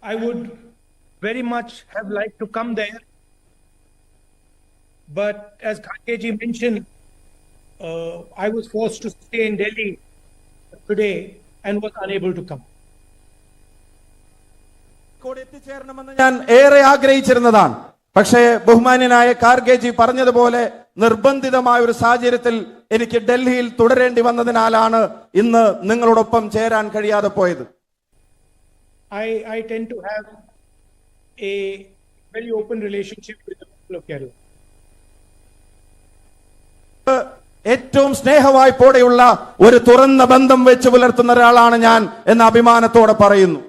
I would very much have liked to come there, but as Khankeji mentioned, I was forced to stay in Delhi today and was unable to come. ഞാൻ ഏറെ ആഗ്രഹിച്ചിരുന്നതാണ്. പക്ഷേ ബഹുമാന്യനായ ഖാർഗെജി പറഞ്ഞതുപോലെ നിർബന്ധിതമായ ഒരു സാഹചര്യത്തിൽ എനിക്ക് ഡൽഹിയിൽ തുടരേണ്ടി വന്നതിനാലാണ് ഇന്ന് നിങ്ങളോടൊപ്പം ചേരാൻ കഴിയാതെ പോയത്. I tend to have a very open relationship with the people of Kerala. ഏറ്റവും സ്നേഹവായ്പോടെയുള്ള ഒരു തുറന്ന ബന്ധം വെച്ച് പുലർത്തുന്ന ഒരാളാണ് ഞാൻ എന്ന അഭിമാനത്തോടെ പറയുന്നു.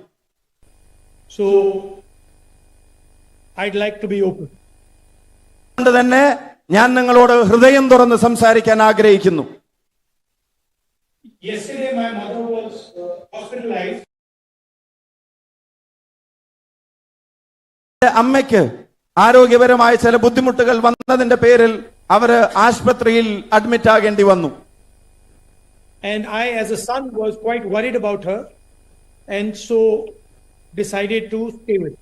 So I'd like to be open. അതുകൊണ്ട് തന്നെ ഞാൻ നിങ്ങളോട് ഹൃദയം തുറന്ന് സംസാരിക്കാൻ ആഗ്രഹിക്കുന്നു. Yesterday my mother was hospitalized. അമ്മയ്ക്ക് ആരോഗ്യപരമായ ചില ബുദ്ധിമുട്ടുകൾ വന്നതിന്റെ പേരിൽ അവര് ആശുപത്രിയിൽ അഡ്മിറ്റ് ആകേണ്ടി വന്നു. And I as a son was quite worried about her and so decided to stay with her.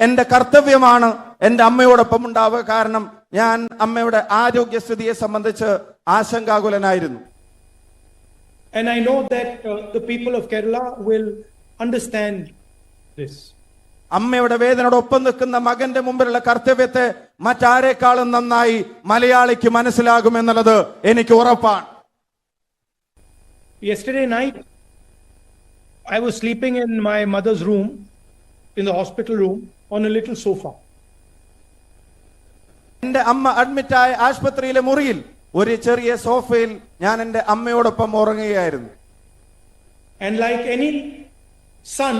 എന്റെ കർത്തവ്യമാണ് എന്റെ അമ്മയോടൊപ്പം ഉണ്ടാവുക. കാരണം ഞാൻ അമ്മയുടെ ആരോഗ്യസ്ഥിതിയെ സംബന്ധിച്ച് ആശങ്കാകുലനായിരുന്നു. And I know that the people of Kerala will understand this. അമ്മയുടെ വേദനയോടൊപ്പം നിൽക്കുന്ന മകന്റെ മുമ്പിലുള്ള കർത്തവ്യത്തെ മറ്റാരെക്കാളും നന്നായി മലയാളിക്ക് മനസ്സിലാകുമെന്നുള്ളത് എനിക്ക് ഉറപ്പാണ്. Yesterday night, I was sleeping in my mother's room, in the hospital room, on a little sofa. എന്റെ അമ്മ അഡ്മിറ്റായ ആശുപത്രിയിലെ മുറിയിൽ ഒരു ചെറിയ സോഫയിൽ ഞാൻ എന്റെ അമ്മയോടൊപ്പം ഉറങ്ങുകയായിരുന്നു. And like any son,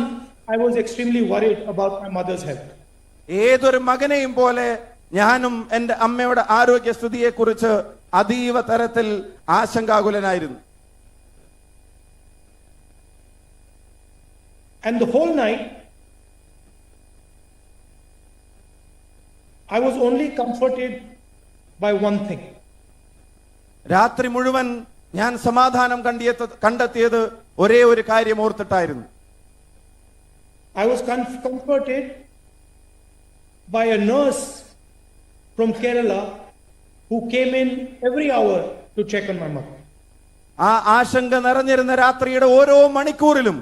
I was extremely worried about my mother's health. ഏതൊരു മകനെയും പോലെ ഞാനും എന്റെ അമ്മയുടെ ആരോഗ്യസ്ഥിതിയെ കുറിച്ച് അതീവ തരത്തിൽ ആശങ്കാകുലനായിരുന്നു. And the whole night, I was only comforted by one thing. രാത്രി മുഴുവൻ ഞാൻ സമാധാനം കണ്ടെത്തിയത് ഒരേ ഒരു കാര്യം ഓർത്തിട്ടായിരുന്നു. I was comforted by a nurse from Kerala who came in every hour to check on my mother. ആ ആശങ്ക നിറഞ്ഞിരുന്ന രാത്രിയുടെ ഓരോ മണിക്കൂറിലും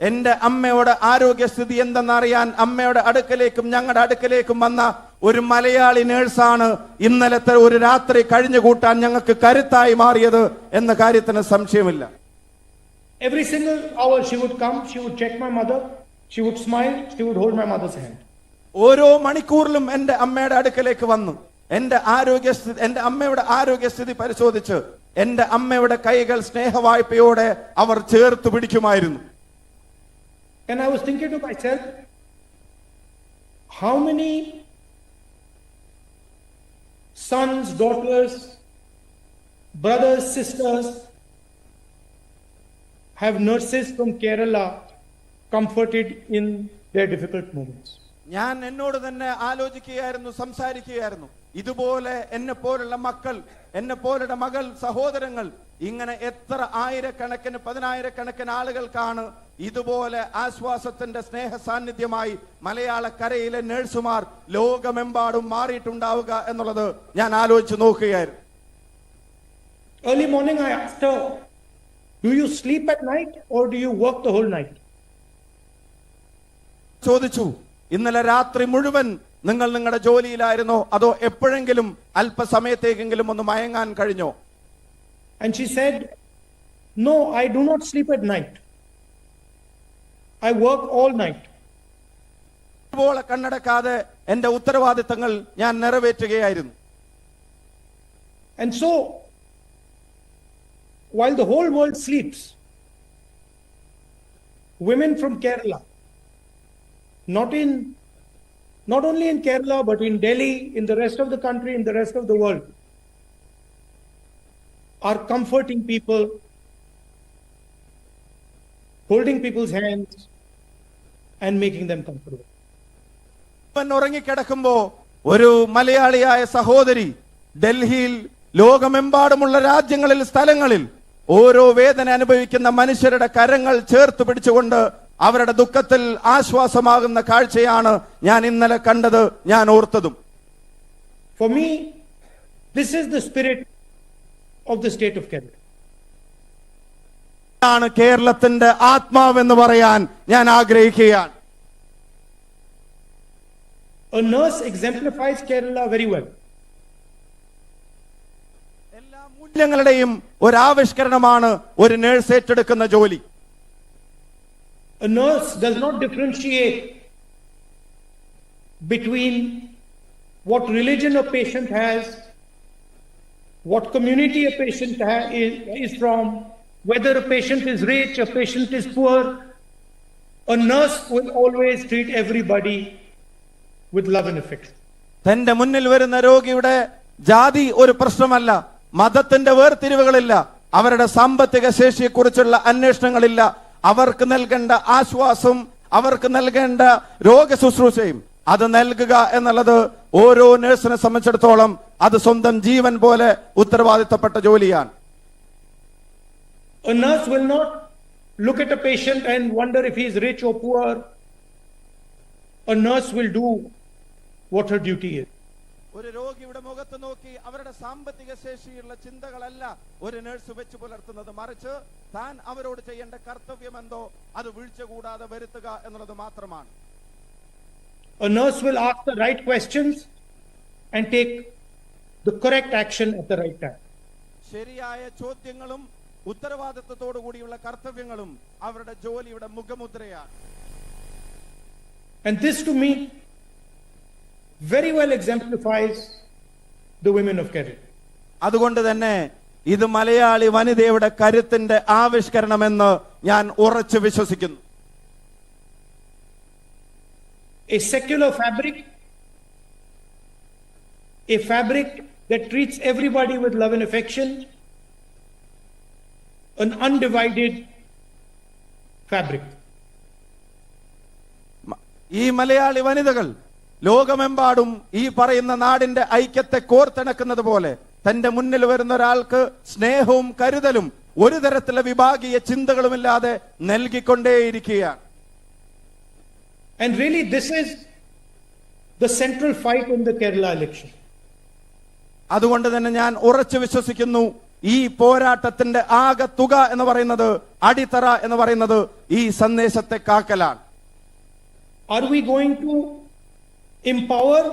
എന്റെ അമ്മയുടെ ആരോഗ്യസ്ഥിതി എന്തെന്നറിയാൻ അമ്മയുടെ അടുക്കലേക്കും ഞങ്ങളുടെ അടുക്കലേക്കും വന്ന ഒരു മലയാളി നേഴ്സാണ് ഇന്നലത്തെ ഒരു രാത്രി കഴിഞ്ഞുകൂട്ടാൻ ഞങ്ങൾക്ക് കരുത്തായി മാറിയത് എന്ന കാര്യത്തിന് സംശയമില്ല. Every single hour she would come, she would check my mother, she would smile, she would hold my mother's hand. ഓരോ മണിക്കൂറിലും എന്റെ അമ്മയുടെ അടുക്കലേക്ക് വന്നു എന്റെ അമ്മയുടെ ആരോഗ്യസ്ഥിതി പരിശോധിച്ച് എന്റെ അമ്മയുടെ കൈകൾ സ്നേഹവായ്പയോടെ അവർ ചേർത്ത് പിടിക്കുമായിരുന്നു. And I was thinking to myself, how many sons, daughters, brothers, sisters have nurses from Kerala comforted in their difficult moments? ഞാൻ എന്നോട് തന്നെ ആലോചിക്കുകയായിരുന്നു, സംസാരിക്കുകയായിരുന്നു. ഇതുപോലെ എന്നെ പോലുള്ള മക്കൾ, എന്നെ പോലുള്ള മകൾ, സഹോദരങ്ങൾ ഇങ്ങനെ എത്ര ആയിരക്കണക്കിന് പതിനായിരക്കണക്കിന് ആളുകൾക്കാണ് ഇതുപോലെ ആശ്വാസത്തിന്റെ സ്നേഹ സാന്നിധ്യമായി മലയാളക്കരയിലെ നഴ്സുമാർ ലോകമെമ്പാടും മാറിയിട്ടുണ്ടാവുക എന്നുള്ളത് ഞാൻ ആലോചിച്ച് നോക്കുകയായിരുന്നു. Early morning I asked her, do you sleep at night or do you work the whole night? ചോദിച്ചു, ഇന്നലെ രാത്രി മുഴുവൻ നിങ്ങൾ നിങ്ങളുടെ ജോലിയിലായിരുന്നോ അതോ എപ്പോഴെങ്കിലും അല്പസമയത്തേക്കെങ്കിലും ഒന്ന് മയങ്ങാൻ കഴിഞ്ഞോ? And she said, no, I do not sleep at night. I work all night. കണ്ണടക്കാതെ എന്റെ ഉത്തരവാദിത്തങ്ങൾ ഞാൻ നിറവേറ്റുകയായിരുന്നു. And so, while the whole world sleeps, women from Kerala, not only in Kerala, but in Delhi, in the rest of the country, in the rest of the world, are comforting people, holding people's hands, and making them comfortable. ഉറങ്ങിക്കിടക്കുമ്പോ ഒരു മലയാളിയായ സഹോദരി ഡൽഹിയിൽ ലോകമെമ്പാടുമുള്ള രാജ്യങ്ങളിൽ സ്ഥലങ്ങളിൽ ഓരോ വേദന അനുഭവിക്കുന്ന മനുഷ്യരുടെ കരങ്ങൾ ചേർത്ത് പിടിച്ചുകൊണ്ട് അവരുടെ ദുഃഖത്തിൽ ആശ്വാസമാകുന്ന കാഴ്ചയാണ് ഞാൻ ഇന്നലെ കണ്ടത്, ഞാൻ ഓർത്തതും. For me, this is the spirit of the state of Kerala. ആണ് കേരളത്തിന്റെ ആത്മാവെന്ന് പറയാൻ ഞാൻ ആഗ്രഹിക്കുകയാണ്. A nurse exemplifies Kerala very well. എല്ലാ മൂല്യങ്ങളുടെയും ഒരാവിഷ്കരണമാണ് ഒരു നഴ്സ് ഏറ്റെടുക്കുന്ന ജോലി. A nurse does not differentiate between what religion a patient has, what community a patient is from, whether a patient is rich, a patient is poor. A nurse will always treat everybody with love and affection. തന്റെ മുന്നിൽ വരുന്ന രോഗിയുടെ ജാതി ഒരു പ്രശ്നമല്ല, മതത്തിന്റെ വേർതിരിവുകളില്ല, അവരുടെ സാമ്പത്തിക ശേഷിയെക്കുറിച്ചുള്ള അന്വേഷണങ്ങളില്ല. അവർക്ക് നൽകേണ്ട ആശ്വാസവും അവർക്ക് നൽകേണ്ട രോഗശുശ്രൂഷയും അത് നൽകുക എന്നുള്ളത് ഓരോ നഴ്സിനെ സംബന്ധിച്ചിടത്തോളം അത് സ്വന്തം ജീവൻ പോലെ ഉത്തരവാദിത്തപ്പെട്ട ജോലിയാണ്. A nurse will not look at a patient and wonder if he is rich or poor. A nurse will do what her duty is. ഒരു രോഗിയുടെ മുഖത്ത് നോക്കി അവരുടെ സാമ്പത്തിക ശേഷിയുള്ള ചിന്തകളല്ല ഒരു നഴ്സ് വെച്ച് പുലർത്തുന്നത്, മറിച്ച് താൻ അവരോട് ചെയ്യേണ്ട കർത്തവ്യം എന്തോ അത് വീഴ്ച കൂടാതെ വരുത്തുക എന്നുള്ളത് മാത്രമാണ്. A nurse will ask the right questions and take the correct action at the right time. ശരിയായ ചോദ്യങ്ങളും ഉത്തരവാദിത്വത്തോടു കൂടിയുള്ള കർത്തവ്യങ്ങളും അവരുടെ ജോലിയുടെ മുഖമുദ്രയാണ്. And this to me very well exemplifies the women of Kerala. അതുകൊണ്ട് തന്നെ ഇത് മലയാളി വനിതയുടെ കരുത്തിന്റെ ആവിഷ്കരണമെന്ന് ഞാൻ ഉറച്ചു വിശ്വസിക്കുന്നു. A secular fabric, a fabric that treats everybody with love and affection, an undivided fabric. ഈ മലയാളി വനിതകൾ ലോകമെമ്പാടും ഈ പറയുന്ന നാടിന്റെ ഐക്യത്തെ കോർത്തിണക്കുന്നത് പോലെ തന്റെ മുന്നിൽ വരുന്ന ഒരാൾക്ക് സ്നേഹവും കരുതലും ഒരു തരത്തിലുള്ള വിഭാഗീയ ചിന്തകളുമില്ലാതെ നൽകിക്കൊണ്ടേയിരിക്കുകയാണ്. And really this is the central fight in the Kerala election. അതുകൊണ്ട് തന്നെ ഞാൻ ഉറച്ചു വിശ്വസിക്കുന്നു ഈ പോരാട്ടത്തിന്റെ ആകെ തുക എന്ന് പറയുന്നത്, അടിത്തറ എന്ന് പറയുന്നത് ഈ സന്ദേശത്തെ കാക്കലാണ്. Are we going to empower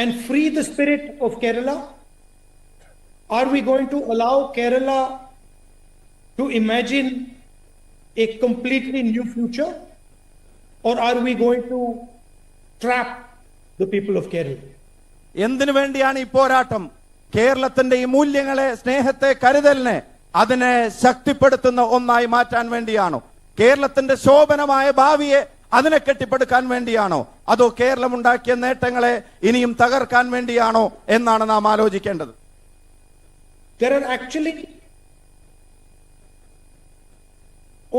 and free the spirit of Kerala? Are we going to allow Kerala to imagine a completely new future? Or are we going to trap the people of Kerala? എന്തിനു വേണ്ടിയാണ് ഈ പോരാട്ടം? കേരളത്തിന്റെ ഈ മൂല്യങ്ങളെ, സ്നേഹത്തെ, കരുതലിനെ അതിനെ ശക്തിപ്പെടുത്തുന്ന ഒന്നായി മാറ്റാൻ വേണ്ടിയാണോ? കേരളത്തിന്റെ ശോഭനമായ ഭാവിയെ അതിനെ കെട്ടിപ്പടുക്കാൻ വേണ്ടിയാണോ? അതോ കേരളം ഉണ്ടാക്കിയ നേട്ടങ്ങളെ ഇനിയും തകർക്കാൻ വേണ്ടിയാണോ എന്നാണ് നാം ആലോചിക്കേണ്ടത്. There are actually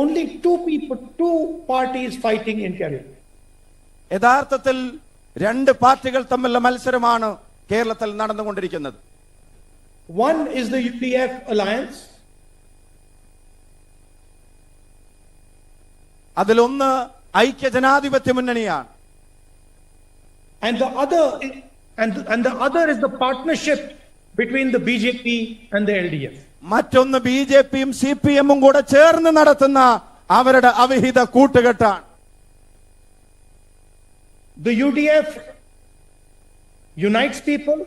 only two parties fighting in Kerala. യഥാർത്ഥത്തിൽ രണ്ട് പാർട്ടികൾ തമ്മിലുള്ള മത്സരമാണ് കേരളത്തിൽ നടന്നുകൊണ്ടിരിക്കുന്നത്. One is the UDF alliance. അതിലൊന്ന് ഐക്യജനാധിപത്യ മുന്നണിയാണ്. And the other is the partnership between the BJP and the LDF. മറ്റൊന്ന് ബിജെപിയും സിപിഎമ്മും കൂടെ ചേർന്ന് നടത്തുന്ന അവരുടെ അവിഹിത കൂട്ടുകെട്ടാണ്. The UDF unites people,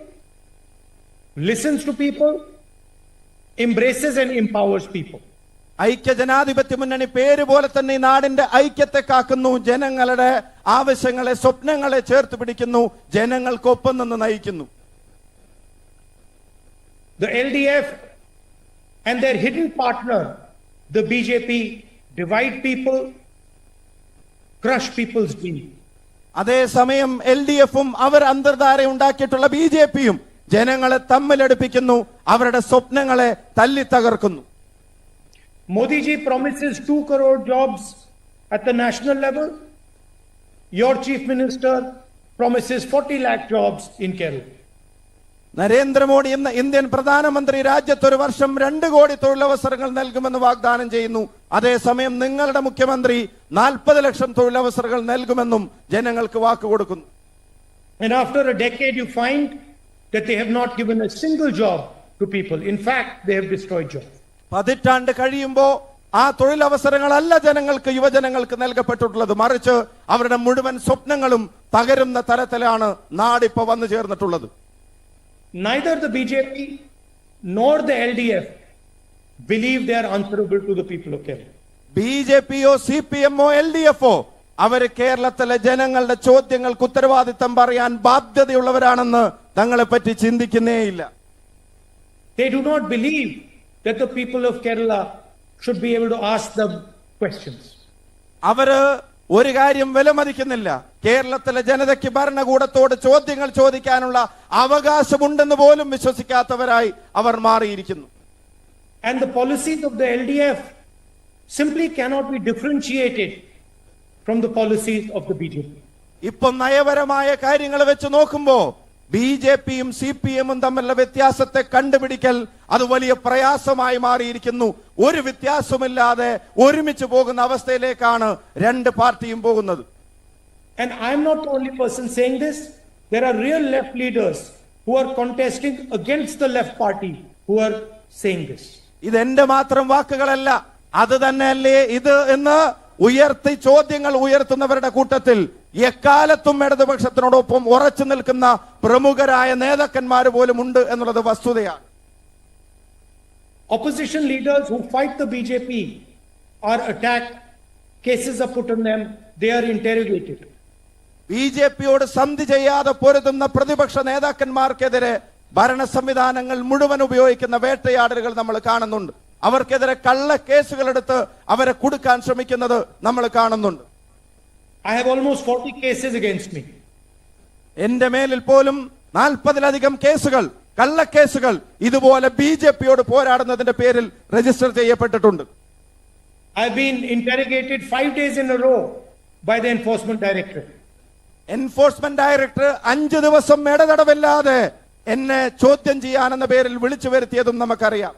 listens to people, embraces and empowers people. ഐക്യജനാധിപത്യ മുന്നണി പേര് പോലെ തന്നെ ഈ നാടിന്റെ ഐക്യത്തെ കാക്കുന്നു, ജനങ്ങളുടെ ആവശ്യങ്ങളെ, സ്വപ്നങ്ങളെ ചേർത്ത് പിടിക്കുന്നു, ജനങ്ങൾക്കൊപ്പം നിന്ന് നയിക്കുന്നു. The LDF and their hidden partner, the BJP, divide people, crush people's dreams. അതേസമയം LDFും അവർ അന്തർധാര ഉണ്ടാക്കിയിട്ടുള്ള ബിജെപിയും ജനങ്ങളെ തമ്മിലടുപ്പിക്കുന്നു, അവരുടെ സ്വപ്നങ്ങളെ തല്ലി തകർക്കുന്നു. Modi ji promises 2 crore jobs at the national level. Your chief minister promises 40 lakh jobs in Kerala. Narendra Modi എന്ന ഇന്ത്യൻ പ്രധാനമന്ത്രി രാജ്യത്തൊരു വർഷം 2 കോടി തൊഴിലവസരങ്ങൾ നൽകുമെന്ന് വാഗ്ദാനം ചെയ്യുന്നു. അതേസമയം നിങ്ങളുടെ മുഖ്യമന്ത്രി 40 ലക്ഷം തൊഴിലവസരങ്ങൾ നൽകുമെന്നും ജനങ്ങൾക്ക് വാക്കുകൊടുക്കുന്നു. And after a decade, you find that they have not given a single job to people. In fact, they have destroyed jobs. 10 കഴിയുമ്പോ ആ തൊഴിലവസരങ്ങളല്ല ജനങ്ങൾക്ക്, യുവജനങ്ങൾക്ക് നൽകപ്പെട്ടിട്ടുള്ളത്. മറിച്ച് അവരുടെ മുഴുവൻ സ്വപ്നങ്ങളും തകരുന്ന തരത്തിലാണ് നാടിപ്പോ വന്നു ചേർന്നിട്ടുള്ളത്. Neither the BJP nor the LDF believe they are answerable to the people of Kerala. ബിജെപിയോ സിപിഎമ്മോ എൽഡിഎഫോ അവര് കേരളത്തിലെ ജനങ്ങളുടെ ചോദ്യങ്ങൾക്ക് ഉത്തരവാദിത്തം പറയാൻ ബാധ്യതയുള്ളവരാണെന്ന് തങ്ങളെ പറ്റി ചിന്തിക്കുന്നേയില്ല. They do not believe that the people of Kerala should be able to ask them questions. അവര് ഒരു കാര്യം വിലമതിക്കുന്നില്ല, കേരളത്തിലെ ജനതയ്ക്ക് ഭരണകൂടത്തോട് ചോദ്യങ്ങൾ ചോദിക്കാനുള്ള അവകാശമുണ്ടെന്ന് പോലും വിശ്വസിക്കാത്തവരായി അവർ മാറിയിരിക്കുന്നു. And the policies of the LDF simply cannot be differentiated from the policies of the BJP. ഇപ്പം നയപരമായ കാര്യങ്ങൾ വെച്ച് നോക്കുമ്പോ ബിജെപിയും സിപിഎമ്മും തമ്മിലുള്ള വ്യത്യാസത്തെ കണ്ടുപിടിക്കൽ അത് വലിയ പ്രയാസമായി മാറിയിരിക്കുന്നു. ഒരു വ്യത്യാസമില്ലാതെ ഒരുമിച്ച് പോകുന്ന അവസ്ഥയിലേക്കാണ് 2 പാർട്ടിയും പോകുന്നത്. And I am not the only person saying this. There are real left leaders who are contesting against the left party who are saying this. ഇതെന്റെ മാത്രം വാക്കുകളല്ല, അത് തന്നെയല്ലേ ഇത് എന്ന് ഉയർത്തി ചോദ്യങ്ങൾ ഉയർത്തുന്നവരുടെ കൂട്ടത്തിൽ എക്കാലത്തും ഇടതുപക്ഷത്തിനോടൊപ്പം ഉറച്ചു നിൽക്കുന്ന പ്രമുഖരായ നേതാക്കന്മാർ പോലും ഉണ്ട് എന്നുള്ളത് വസ്തുതയാണ്. Opposition leaders who fight the BJP are attacked, cases are put on them, they are interrogated. ബിജെപിയോട് സന്ധി ചെയ്യാതെ പൊരുതുന്ന പ്രതിപക്ഷ നേതാക്കന്മാർക്കെതിരെ ഭരണ സംവിധാനങ്ങൾ മുഴുവൻ ഉപയോഗിക്കുന്ന വേട്ടയാടലുകൾ നമ്മൾ കാണുന്നുണ്ട്. അവർക്കെതിരെ കള്ള കേസുകൾ എടുത്ത് അവരെ കുടുക്കാൻ ശ്രമിക്കുന്നത് നമ്മൾ കാണുന്നുണ്ട്. I have almost 40 cases against me. എന്റെ മേലിൽ പോലും 40-ലധികം കേസുകൾ, കള്ളക്കേസുകൾ ഇതുപോലെ ബിജെപിയോട് പോരാടുന്നതിന്റെ പേരിൽ രജിസ്റ്റർ ചെയ്യപ്പെട്ടിട്ടുണ്ട്. I have been interrogated 5 days in a row by the Enforcement Directorate. Enforcement director 5 ദിവസം ഇടതടവില്ലാതെ എന്നെ ചോദ്യം ചെയ്യാനെന്ന പേരിൽ വിളിച്ചു വരുത്തിയതും നമുക്കറിയാം.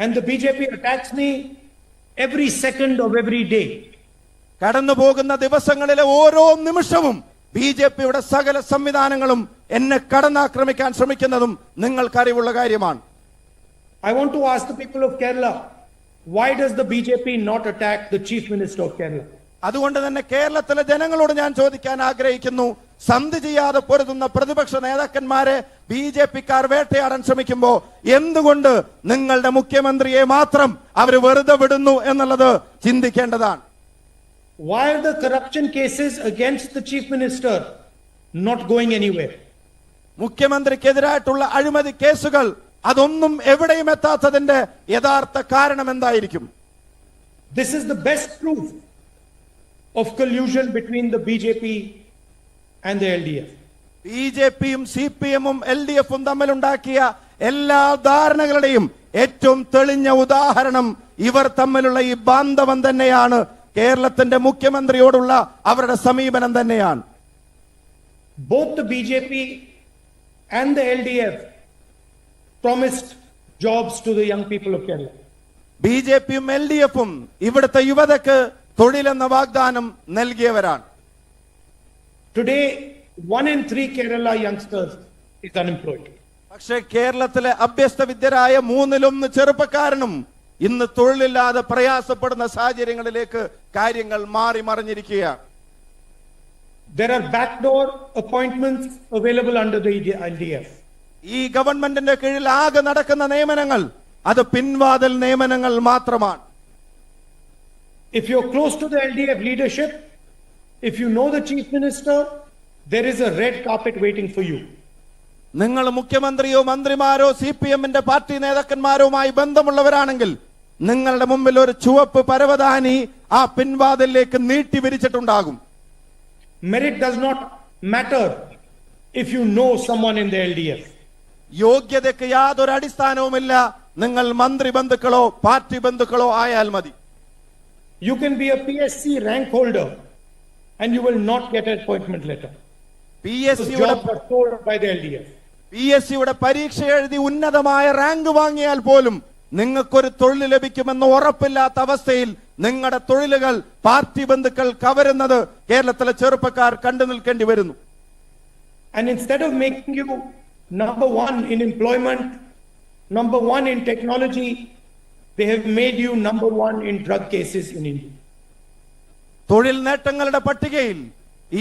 And the BJP attacks me every second of every day. കടന്നു പോകുന്ന ദിവസങ്ങളിലെ ഓരോ നിമിഷവും ബിജെപിയുടെ സകല സംവിധാനങ്ങളും എന്നെ കടന്നാക്രമിക്കാൻ ശ്രമിക്കുന്നതും നിങ്ങൾക്കറിവുള്ള കാര്യമാണ്. I want to ask the people of Kerala, why does the BJP not attack the Chief Minister of Kerala? അതുകൊണ്ട് തന്നെ കേരളത്തിലെ ജനങ്ങളോട് ഞാൻ ചോദിക്കാൻ ആഗ്രഹിക്കുന്നു, സന്ധി ചെയ്യാതെ പൊരുതുന്ന പ്രതിപക്ഷ നേതാക്കന്മാരെ ബിജെപിക്കാർ വേട്ടയാടാൻ ശ്രമിക്കുമ്പോ എന്തുകൊണ്ട് നിങ്ങളുടെ മുഖ്യമന്ത്രിയെ മാത്രം അവർ വെറുതെ വിടുന്നു എന്നുള്ളത് ചിന്തിക്കേണ്ടതാണ്. Why are the corruption cases against the Chief Minister not going anywhere? മുഖ്യമന്ത്രിക്കെതിരായിട്ടുള്ള അഴിമതി കേസുകൾ അതൊന്നും എവിടെയും എത്താത്തതിന്റെ യഥാർത്ഥ കാരണം എന്തായിരിക്കും? This is the best proof of collusion between the BJP and the LDF. ബിജെപിയും സിപിഎമ്മും എൽഡിഎഫും തമ്മിലുണ്ടാക്കിയ എല്ലാ ധാരണകളുടെയും ഏറ്റവും തെളിഞ്ഞ ഉദാഹരണം ഇവർ തമ്മിലുള്ള ഈ ബാന്ധവം തന്നെയാണ്. കേരളത്തിന്റെ മുഖ്യമന്ത്രിയോടുള്ള അവരുടെ സമീപനം തന്നെയാണ്. Both the BJP and the LDF promised jobs to the young people of Kerala. ബിജെപിയും എൽഡിഎഫും ഇവിടുത്തെ യുവതയ്ക്ക് തൊഴിലെന്ന വാഗ്ദാനം നൽകിയവരാണ്. Today, 1 in 3 Kerala youngsters is unemployed. പക്ഷേ കേരളത്തിലെ അഭ്യസ്ത വിദ്യരായ 3-1 ചെറുപ്പക്കാരനും ഇന്ന് തൊഴിലില്ലാതെ പ്രയാസപ്പെടുന്ന സാഹചര്യങ്ങളിലേക്ക് കാര്യങ്ങൾ മാറി മറിഞ്ഞിരിക്കുകയാണ്. There are backdoor appointments available under the LDF. ഈ ഗവൺമെന്റിന്റെ കീഴിൽ ആകെ നടക്കുന്ന നിയമനങ്ങൾ അത് പിൻവാതിൽ നിയമനങ്ങൾ മാത്രമാണ്. If you're close to the LDF leadership, if you know the Chief Minister, there is a red carpet waiting for you. നിങ്ങൾ മുഖ്യമന്ത്രിയോ മന്ത്രിമാരോ സിപിഎമ്മിന്റെ പാർട്ടി നേതാക്കന്മാരുമായി ബന്ധമുള്ളവരാണെങ്കിൽ നിങ്ങളുടെ മുമ്പിൽ ഒരു ചുവപ്പ് പരവതാനി ആ പിൻവാതിലേക്ക് നീട്ടി വിരിച്ചിട്ടുണ്ടാകും. Merit does not matter if you know someone in the LDF. യോഗ്യതയ്ക്ക് യാതൊരു അടിസ്ഥാനവുമില്ല, നിങ്ങൾ മന്ത്രി ബന്ധുക്കളോ പാർട്ടി ബന്ധുക്കളോ ആയാൽ മതി. You can be a PSC rank holder and you will not get an appointment letter. PSC jobs are sold by the LDF. PSCയുടെ പരീക്ഷ എഴുതി ഉന്നതമായ rank വാങ്ങിയാൽ പോലും നിങ്ങൾക്കൊരു തൊഴിൽ ലഭിക്കുമെന്ന് ഉറപ്പില്ലാത്ത അവസ്ഥയിൽ നിങ്ങളുടെ തൊഴിലുകൾ പാർട്ടി ബന്ധുക്കൾ കവരുന്നത് കേരളത്തിലെ ചെറുപ്പക്കാർ കണ്ടു നിൽക്കേണ്ടി വരുന്നു. And instead of making you number one in employment, number one in technology, they have made you number one in drug cases in India. തൊഴിൽ നേട്ടങ്ങളുടെ പട്ടികയിൽ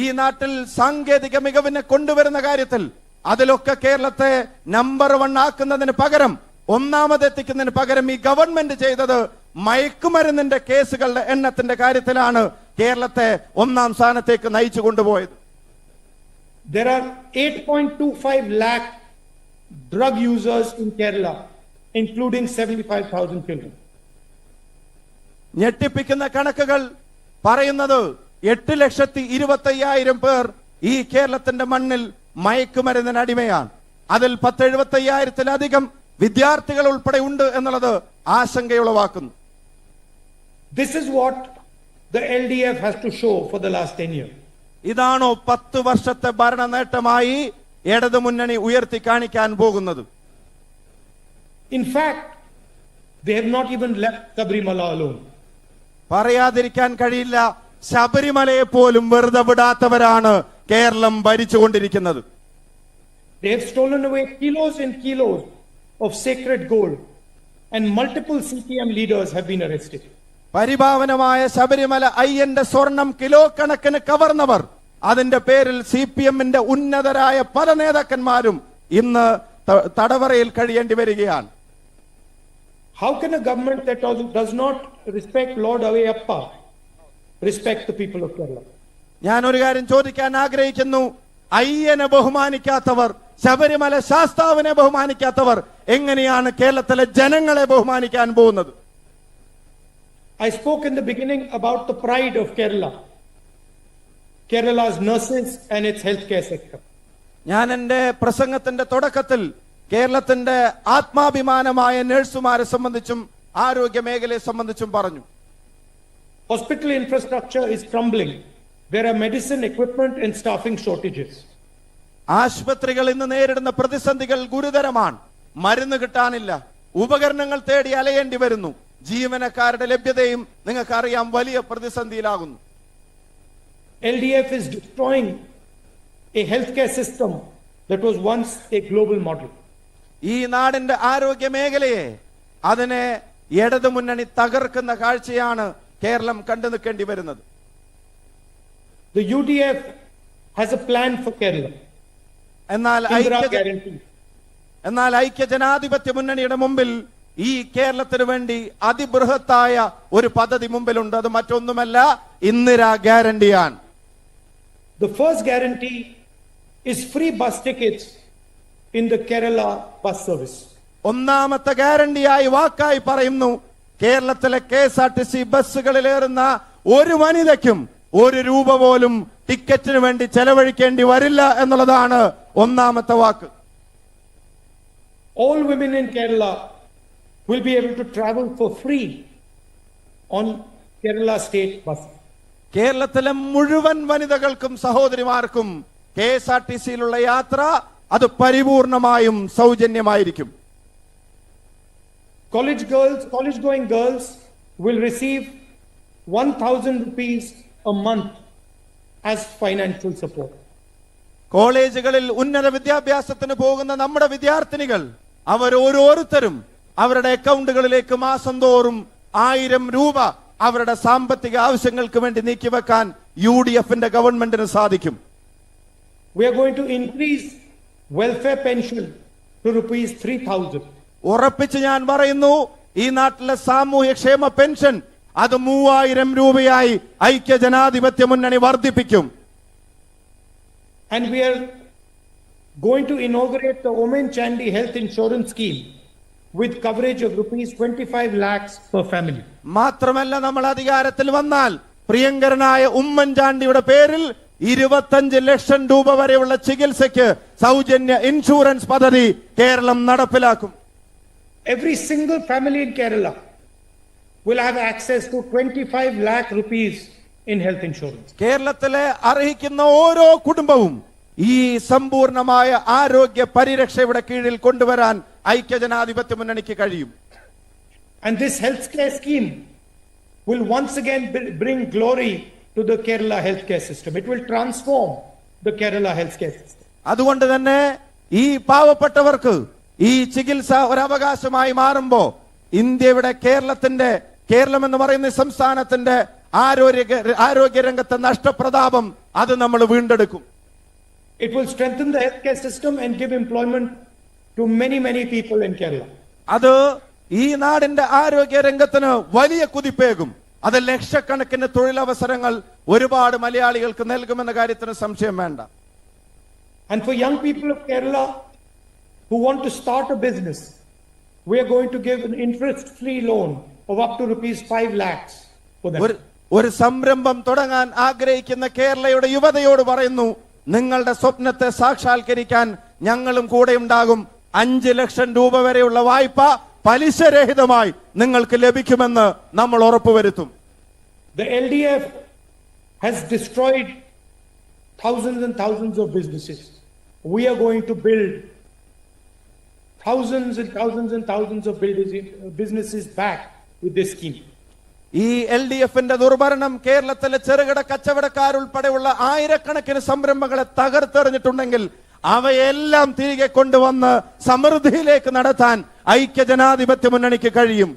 ഈ നാട്ടിൽ സാങ്കേതിക മികവിനെ കൊണ്ടുവരുന്ന കാര്യത്തിൽ അതിലൊക്കെ കേരളത്തെ നമ്പർ 1 ആക്കുന്നതിന് പകരം ഒന്നാമതെത്തിക്കുന്നതിന് പകരം ഈ ഗവൺമെന്റ് ചെയ്തത് മയക്കുമരുന്നിന്റെ കേസുകളുടെ എണ്ണത്തിന്റെ കാര്യത്തിലാണ് കേരളത്തെ 1ാം സ്ഥാനത്തേക്ക് നയിച്ചു കൊണ്ടുപോയത്. There are 8.25 lakh drug users in Kerala, including 75,000 children. ഞെട്ടിപ്പിക്കുന്ന കണക്കുകൾ പറയുന്നത് 8,25,000 പേർ ഈ കേരളത്തിന്റെ മണ്ണിൽ മയക്കുമരുന്നിന് അടിമയാണ്. അതിൽ 10,75,000-ലധികം വിദ്യാർത്ഥികൾ ഉൾപ്പെടെ ഉണ്ട് എന്നുള്ളത് ആശങ്കയുളവാക്കുന്നു. This is what the LDF has to show for the last 10 years. ഇതാണോ 10 വർഷത്തെ ഭരണ നേട്ടമായി ഇടതുമുന്നണി ഉയർത്തി കാണിക്കാൻ പോകുന്നത്? In fact, they have not even left Sabrimala alone. പറയാതിരിക്കാൻ കഴിയില്ല, ശബരിമലയെ പോലും വെറുതെ വിടാത്തവരാണ് Keralam ഭരിച്ചുകൊണ്ടിരിക്കുന്നത്. They have stolen away kilos and kilos of sacred gold, and multiple CPM leaders have been arrested. പരിഭാവനമായ Sabarimala അയ്യന്റെ സ്വർണം കിലോ കണക്കിന് കവർന്നവർ, അതിന്റെ പേരിൽ CPM-ന്റെ ഉന്നതരായ പല നേതാക്കന്മാരും ഇന്ന് തടവറയിൽ കഴിയേണ്ടി വരികയാണ്. How can a government that does not respect Lord Avayappa respect the people of Kerala? ഞാൻ ഒരു കാര്യം ചോദിക്കാൻ ആഗ്രഹിക്കുന്നു. അയ്യനെ ബഹുമാനിക്കാത്തവർ, ശബരിമല ശാസ്താവിനെ ബഹുമാനിക്കാത്തവർ എങ്ങനെയാണ് കേരളത്തിലെ ജനങ്ങളെ ബഹുമാനിക്കാൻ പോകുന്നത്? I spoke in the beginning about the pride of Kerala, Kerala's nurses and its healthcare sector. ഞാൻ എന്റെ പ്രസംഗത്തിന്റെ തുടക്കത്തിൽ കേരളത്തിന്റെ ആത്മാഭിമാനമായ നഴ്സുമാരെ സംബന്ധിച്ചും ആരോഗ്യ മേഖലയെ സംബന്ധിച്ചും പറഞ്ഞു. Hospital infrastructure is crumbling. There are medicine, equipment and staffing shortages. ആശുപത്രികൾ ഇന്ന് നേരിടുന്ന പ്രതിസന്ധികൾ ഗുരുതരമാണ്. മരുന്ന് കിട്ടാനില്ല, ഉപകരണങ്ങൾ തേടി അലയേണ്ടി വരുന്നു, ജീവനക്കാരുടെ ലഭ്യതയും നിങ്ങൾക്കറിയാം വലിയ പ്രതിസന്ധിയിലാകുന്നു. LDF is destroying a healthcare system that was once a global model. ഈ നാടിന്റെ ആരോഗ്യ മേഖലയെ, അതിനെ ഇടതുമുന്നണി തകർക്കുന്ന കാഴ്ചയാണ് കേരളം കണ്ടു നിൽക്കേണ്ടി വരുന്നത്. The UDF has a plan for Kerala. എന്നാൽ ഐക്യ ജനാധിപത്യ മുന്നണിയുടെ മുമ്പിൽ ഈ കേരളത്തിന് വേണ്ടി അതിബൃഹത്തായ ഒരു പദ്ധതി മുമ്പിലുണ്ട്. അത് മറ്റൊന്നുമല്ല, ഇന്ദിരാ ഗ്യാരണ്ടിയാണ്. The first guarantee is free bus tickets in the Kerala bus service. ഒന്നാമത്തെ ഗ്യാരണ്ടിയായി വാക്കായി പറയുന്നു, കേരളത്തിലെ KSRTC ബസ്സുകളിലേറുന്ന ഒരു വനിതയ്ക്കും 1 രൂപ പോലും ടിക്കറ്റിന് വേണ്ടി ചെലവഴിക്കേണ്ടി വരില്ല എന്നുള്ളതാണ് ഒന്നാമത്തെ വാക്ക്. All women in Kerala will be able to travel for free on Kerala state bus. കേരളത്തിലെ മുഴുവൻ വനിതകൾക്കും സഹോദരിമാർക്കും KSRTCയിലുള്ള യാത്ര അത് പരിപൂർണമായും സൗജന്യമായിരിക്കും. College going girls will receive 1,000 rupees a month as financial support. കോളേജുകളിൽ ഉന്നത വിദ്യാഭ്യാസത്തിന് പോകുന്ന നമ്മുടെ വിദ്യാർത്ഥിനികൾ അവർ ഓരോരുത്തരും അവരുടെ അക്കൗണ്ടുകളിലേക്ക് മാസം തോറും 1000 രൂപ അവരുടെ സാമ്പത്തിക ആവശ്യങ്ങൾക്ക് വേണ്ടി നീക്കിവെക്കാൻ UDF-ന്റെ ഗവൺമെന്റിന് സാധിക്കും. We are going to increase welfare pension to rupees 3,000. ഉറപ്പിച്ച് ഞാൻ പറയുന്നു, ഈ നാട്ടിലെ സാമൂഹ്യക്ഷേമ പെൻഷൻ അത് 3000 രൂപയായി ഐക്യ ജനാധിപത്യ മുന്നണി വർദ്ധിപ്പിക്കും. And we are going to inaugurate the Omen Chandy health insurance scheme with coverage of rupees 25 lakhs per family. മാത്രമല്ല, നമ്മൾ അധികാരത്തിൽ വന്നാൽ പ്രിയങ്കരനായ ഉമ്മൻചാണ്ടിയുടെ പേരിൽ 25 ലക്ഷം രൂപ വരെയുള്ള ചികിത്സയ്ക്ക് സൗജന്യ ഇൻഷുറൻസ് പദ്ധതി കേരളം നടപ്പിലാക്കും. Every single family in Kerala will have access to 25 lakh rupees in health insurance. കേരളത്തിലെ അർഹിക്കുന്ന ഓരോ കുടുംബവും ഈ സമ്പൂർണമായ ആരോഗ്യ പരിരക്ഷയുടെ കീഴിൽ കൊണ്ടുവരാൻ ഐക്യജനാധിപത്യ മുന്നണിക്ക് കഴിയും. And this healthcare scheme will once again bring glory to the Kerala healthcare system. It will transform the Kerala healthcare system. അതുകൊണ്ട് തന്നെ ഈ പാവപ്പെട്ടവർക്ക് ഈ ചികിത്സ ഒരു അവകാശമായി മാറുമ്പോൾ ഇന്ത്യയുടെ കേരളം എന്ന് പറയുന്ന സംസ്ഥാനത്തിന്റെ ആരോഗ്യ രംഗത്തെ നഷ്ടപ്രതാപം അത് നമ്മൾ വീണ്ടെടുക്കും. It will strengthen the healthcare system and give employment to many people in Kerala. അത് ഈ നാടിന്റെ ആരോഗ്യ രംഗത്തിന് വലിയ കുതിപ്പേകും. അത് ലക്ഷക്കണക്കിന് തൊഴിലവസരങ്ങൾ ഒരുപാട് മലയാളികൾക്ക് നൽകുമെന്ന കാര്യത്തിന് സംശയം വേണ്ട. And for young people of Kerala who want to start a business, we are going to give an interest-free loan of up to rupees 5 lakhs for them. ഒരു സംരംഭം തുടങ്ങാൻ ആഗ്രഹിക്കുന്ന കേരളയുടെ യുവതയോട് പറയുന്നു, നിങ്ങളുടെ സ്വപ്നത്തെ സാക്ഷാത്കരിക്കാൻ ഞങ്ങളും കൂടെ ഉണ്ടാകും. 5 ലക്ഷം രൂപ വരെയുള്ള വായ്പ പലിശരഹിതമായി നിങ്ങൾക്ക് ലഭിക്കുമെന്ന് നമ്മൾ ഉറപ്പുവരുത്തും. The LDF has destroyed thousands and thousands of businesses. We are going to build thousands and thousands and thousands of businesses back with this scheme. ഈ LDFന്റെ ദുർഭരണം കേരളത്തിലെ ചെറുകിട കച്ചവടക്കാരുൾപ്പെടെയുള്ള ആയിരക്കണക്കിന് സംരംഭങ്ങളെ തകർത്തെറിഞ്ഞിട്ടുണ്ടെങ്കിൽ അവയെല്ലാം തിരികെ കൊണ്ടുവന്ന് സമൃദ്ധിയിലേക്ക് നടത്താൻ ഐക്യജനാധിപത്യ മുന്നണിക്ക് കഴിയും.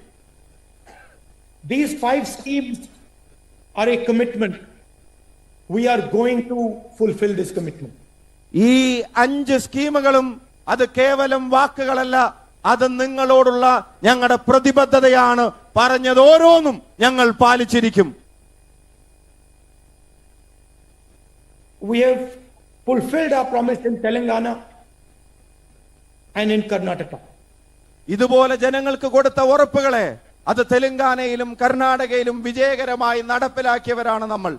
These 5 schemes are a commitment. We are going to fulfill this commitment. ഈ 5 സ്കീമുകളും അത് കേവലം വാക്കുകളല്ല, അത് നിങ്ങളോടുള്ള ഞങ്ങളുടെ പ്രതിബദ്ധതയാണ്. പറഞ്ഞത് ഓരോന്നും ഞങ്ങൾ പാലിച്ചിരിക്കും. We have fulfilled our promise in Telangana and in Karnataka. ഇതുപോലെ ജനങ്ങൾക്ക് കൊടുത്ത ഉറപ്പുകളെ അത് തെലങ്കാനയിലും കർണാടകയിലും വിജയകരമായി നടപ്പിലാക്കിയവരാണ് നമ്മൾ.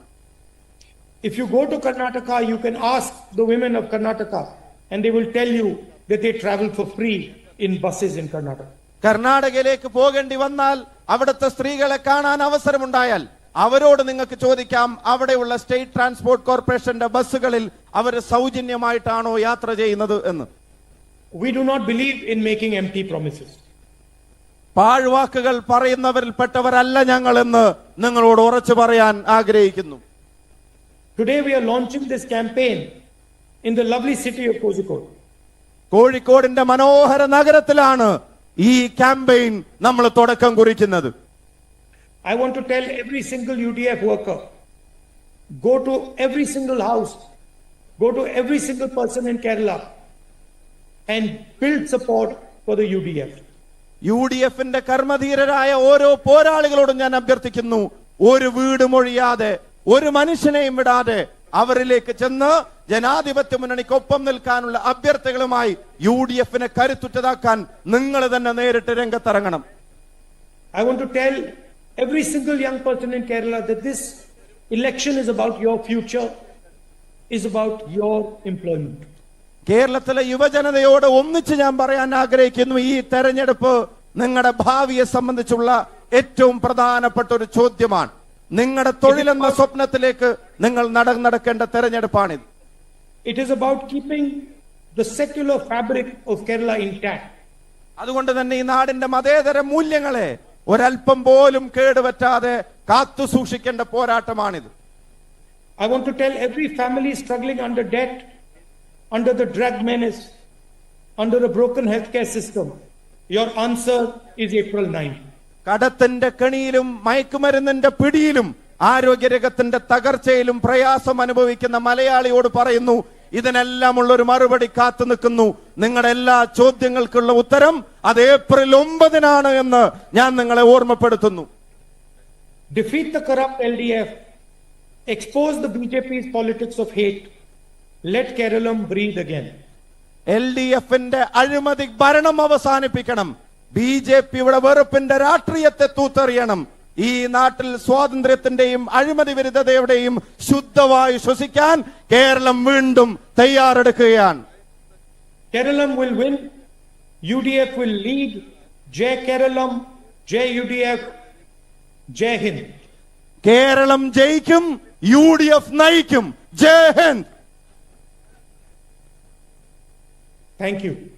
If you go to Karnataka, you can ask the women of Karnataka and they will tell you that they travel for free in buses in Karnataka. കർണാടകയിലേക്ക് പോകേണ്ടി വന്നാൽ അവിടുത്തെ സ്ത്രീകളെ കാണാൻ അവസരമുണ്ടായാൽ അവരോട് നിങ്ങൾക്ക് ചോദിക്കാം, അവിടെയുള്ള സ്റ്റേറ്റ് ട്രാൻസ്പോർട്ട് കോർപ്പറേഷന്റെ ബസ്സുകളിൽ അവർ സൗജന്യമായിട്ടാണോ യാത്ര ചെയ്യുന്നത് എന്ന്. We do not believe in making empty promises. പാഴ്വാക്കുകൾ പറയുന്നവരിൽപ്പെട്ടവരല്ല ഞങ്ങൾ എന്ന് നിങ്ങളോട് ഉറച്ചു പറയാൻ ആഗ്രഹിക്കുന്നു. Today we are launching this campaign in the lovely city of Kozhikode. കോഴിക്കോടിന്റെ മനോഹര നഗരത്തിലാണ് ഈ ക്യാമ്പയിൻ നമ്മൾ തുടക്കം കുറിക്കുന്നത്. I want to tell every single UDF worker, go to every single house, go to every single person in Kerala and build support for the UDF. UDFന്റെ കർമ്മധീരരായ ഓരോ പോരാളികളോടും ഞാൻ അഭ്യർത്ഥിക്കുന്നു, ഒരു വീട് മൊഴിയാതെ ഒരു മനുഷ്യനെയും വിടാതെ അവരിലേക്ക് ചെന്ന് ജനാധിപത്യ മുന്നണിക്കൊപ്പം നിൽക്കാനുള്ള അഭ്യർത്ഥനകളുമായി UDFനെ കരുത്തുറ്റതാക്കാൻ നിങ്ങൾ തന്നെ നേരിട്ട് രംഗത്തിറങ്ങണം. I want to tell every single young person in Kerala that this election is about your future, is about your employment. കേരളത്തിലെ യുവജനതയോട് ഒന്നിച്ച് ഞാൻ പറയാൻ ആഗ്രഹിക്കുന്നു, ഈ തെരഞ്ഞെടുപ്പ് നിങ്ങളുടെ ഭാവിയെ സംബന്ധിച്ചുള്ള ഏറ്റവും പ്രധാനപ്പെട്ട ഒരു ചോദ്യമാണ്. നിങ്ങളുടെ തൊഴിലെന്ന സ്വപ്നത്തിലേക്ക് നിങ്ങൾ നടക്കേണ്ട തെരഞ്ഞെടുപ്പാണിത്. It is about keeping the secular fabric of Kerala intact. അതുകൊണ്ട് തന്നെ ഈ നാടിന്റെ മതേതര മൂല്യങ്ങളെ ഒരൽപ്പം പോലും കേടുപറ്റാതെ കാത്തു സൂക്ഷിക്കേണ്ട പോരാട്ടമാണിത്. I want to tell every family struggling under debt, under the drug menace, under a broken healthcare system, your answer is April 9. കടത്തിന്റെ കെണിയിലും മയക്കുമരുന്നിന്റെ പിടിയിലും ആരോഗ്യരംഗത്തിന്റെ തകർച്ചയിലും പ്രയാസം അനുഭവിക്കുന്ന മലയാളിയോട് പറയുന്നു, ഇതിനെല്ലാം ഉള്ളൊരു മറുപടി കാത്തു നിൽക്കുന്നു. നിങ്ങളുടെ എല്ലാ ചോദ്യങ്ങൾക്കുള്ള ഉത്തരം അത് ഏപ്രിൽ 9 എന്ന് ഞാൻ നിങ്ങളെ ഓർമ്മപ്പെടുത്തുന്നു. Defeat the corrupt LDF, expose the BJP's politics of hate, let Keralam breathe again. LDFന്റെ അഴിമതി ഭരണം അവസാനിപ്പിക്കണം. BJPയുടെ വെറുപ്പിന്റെ രാഷ്ട്രീയത്തെ തൂത്തെറിയണം. ഈ നാട്ടിൽ സ്വാതന്ത്ര്യത്തിന്റെയും അഴിമതി വിരുദ്ധതയുടെയും ശുദ്ധവായു ശ്വസിക്കാൻ കേരളം വീണ്ടും തയ്യാറെടുക്കുകയാണ്. Keralam will win, UDF will lead. Jai Keralam, Jai UDF, Jai Hind. Keralam ജയിക്കും, UDF നയിക്കും. ജയ് ഹിന്ദ്. Thank you.